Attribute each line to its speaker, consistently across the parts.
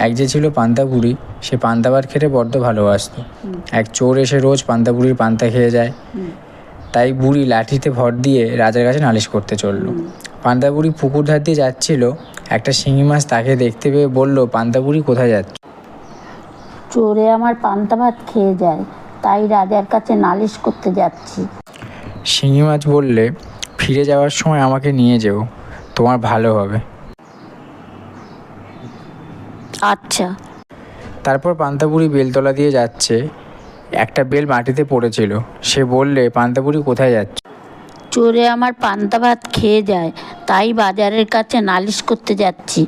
Speaker 1: এক যে ছিল পান্তা বুড়ি, সে পান্তা ভাত খেতে বড্ড ভালোবাসতো। এক চোর এসে রোজ পান্তা বুড়ির পান্তা খেয়ে যায়। তাই বুড়ি লাঠিতে ভর দিয়ে রাজার কাছে নালিশ করতে চলল। পান্তা বুড়ি পুকুর ধার দিয়ে যাচ্ছিল, একটা শিঙি মাছ তাকে দেখতে পেয়ে বলল, পান্তা বুড়ি কোথায় যাচ্ছ?
Speaker 2: চোরে আমার পান্তা ভাত খেয়ে যায়, তাই রাজার কাছে নালিশ করতে যাচ্ছি।
Speaker 1: শিঙি মাছ বললে, ফিরে যাওয়ার সময় আমাকে নিয়ে যেও, তোমার ভালো হবে।
Speaker 2: আচ্ছা।
Speaker 1: তারপর পান্তা বুড়ি বেলতলা দিয়ে যাচ্ছে, একটা বেল মাটিতে পড়েছিল। সে বললে, পান্তা বুড়ি কোথায় যাচ্ছ?
Speaker 2: চোরে আমার পান্তা ভাত খেয়ে যায়, তাই বাজারের কাছে নালিশ করতে যাচ্ছি।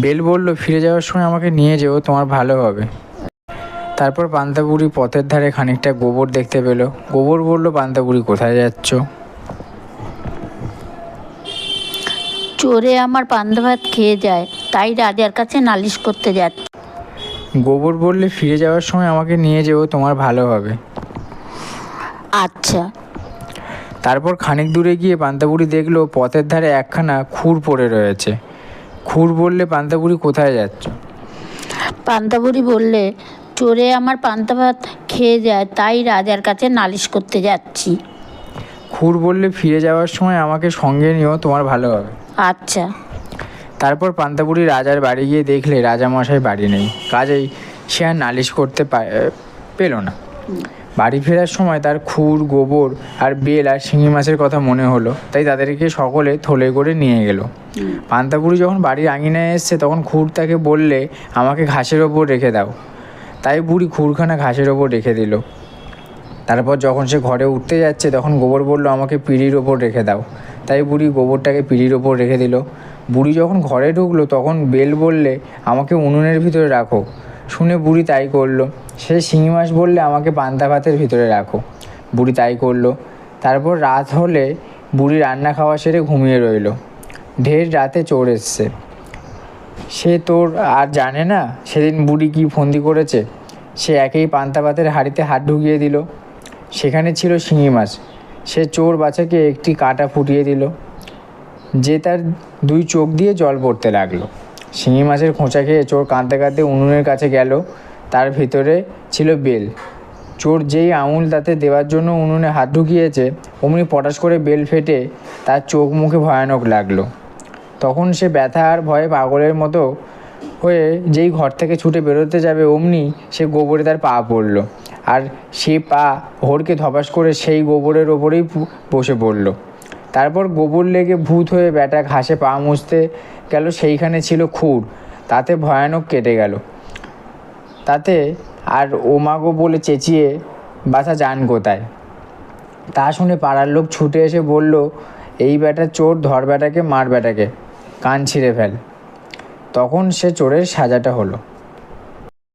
Speaker 1: বেল বলল, ফিরে যাওয়ার সময় আমাকে নিয়ে যেও, তোমার ভালো হবে। তারপর পান্তা বুড়ি পথের ধারে খানিকটা গোবর দেখতে পেল। গোবর বলল, পান্তা বুড়ি কোথায় যাচ্ছ?
Speaker 2: চোরে আমার পান্তা ভাত খেয়ে যায়, তাই রাজার কাছে নালিশ করতে যাচ্ছি।
Speaker 1: গোবর বললে, ফিরে যাওয়ার সময় আমাকে নিয়ে যেও, তোমার ভালো হবে।
Speaker 2: আচ্ছা।
Speaker 1: তারপর খানিক দূরে গিয়ে পান্তা বুড়ি দেখলো পথের ধারে একখানা খুর পড়ে রয়েছে। খুর বললে, পান্তা বুড়ি কোথায় যাচ্ছ?
Speaker 2: পান্তা বুড়ি বললে, চোরে আমার পান্তা ভাত খেয়ে যায়, তাই রাজার কাছে নালিশ করতে যাচ্ছি।
Speaker 1: খুর বললে, ফিরে যাওয়ার সময় আমাকে সঙ্গে নিও, তোমার ভালো হবে।
Speaker 2: আচ্ছা।
Speaker 1: তারপর পান্তা বুড়ি রাজার বাড়ি গিয়ে দেখলে রাজামশাই বাড়ি নেই, কাজেই সে আর নালিশ করতে পেল না। বাড়ি ফেরার সময় তার খুর, গোবর আর বেল আর শিঙি মাছের কথা মনে হলো, তাই তাদেরকে সকলে থলে করে নিয়ে গেল। পান্তা বুড়ি যখন বাড়ির আঙিনায় এসছে, তখন খুর তাকে বললে, আমাকে ঘাসের ওপর রেখে দাও। তাই বুড়ি খুরখানা ঘাসের ওপর রেখে দিল। তারপর যখন সে ঘরে উঠতে যাচ্ছে, তখন গোবর বলল, আমাকে পিঁড়ির ওপর রেখে দাও। তাই বুড়ি গোবরটাকে পিঁড়ির ওপর রেখে দিল। বুড়ি যখন ঘরে ঢুকলো, তখন বেল বললে, আমাকে উনুনের ভিতরে রাখো। শুনে বুড়ি তাই করলো। সে শিঙি মাছ বললে, আমাকে পান্তা ভাতের ভিতরে রাখো। বুড়ি তাই করলো। তারপর রাত হলে বুড়ি রান্না খাওয়া সেরে ঘুমিয়ে রইল। ঢের রাতে চোর এসছে। সে তোর আর জানে না সেদিন বুড়ি কি ফন্দি করেছে। সে একেই পান্তা ভাতের হাঁড়িতে হাত ঢুকিয়ে দিল। সেখানে ছিল শিঙি মাছ। সে চোর বাছাকে একটি কাঁটা ফুটিয়ে দিল, যে তার দুই চোখ দিয়ে জল পড়তে লাগলো। শিঙি মাছের খোঁচা খেয়ে চোর কাঁদতে কাঁদতে উনুনের কাছে গেল। তার ভিতরে ছিল বেল। চোর যেই আঙুল তাতে দেওয়ার জন্য উনুনে হাত ঢুকিয়েছে, অমনি পটাশ করে বেল ফেটে তার চোখ মুখে ভয়ানক লাগলো। তখন সে ব্যথা আর ভয়ে পাগলের মতো হয়ে যেই ঘর থেকে ছুটে বেরোতে যাবে, অমনি সে গোবরে তার পা পড়ল, আর সে পা হড়কে ধপাস করে সেই গোবরের ওপরেই বসে পড়ল। তারপর গোবর লেগে ভূত হয়ে ব্যাটা ঘাসে পা মুছতে গেল, সেইখানে ছিল খুর, তাতে ভয়ানক কেটে গেল। তাতে আর ওমাগো বলে চেঁচিয়ে বাছা যান কোথায়। তা শুনে পাড়ার লোক ছুটে এসে বলল, এই ব্যাটা চোর, ধর ব্যাটাকে, মার ব্যাটাকে, কান ছিঁড়ে ফেল। তখন সে চোরের সাজাটা হলো।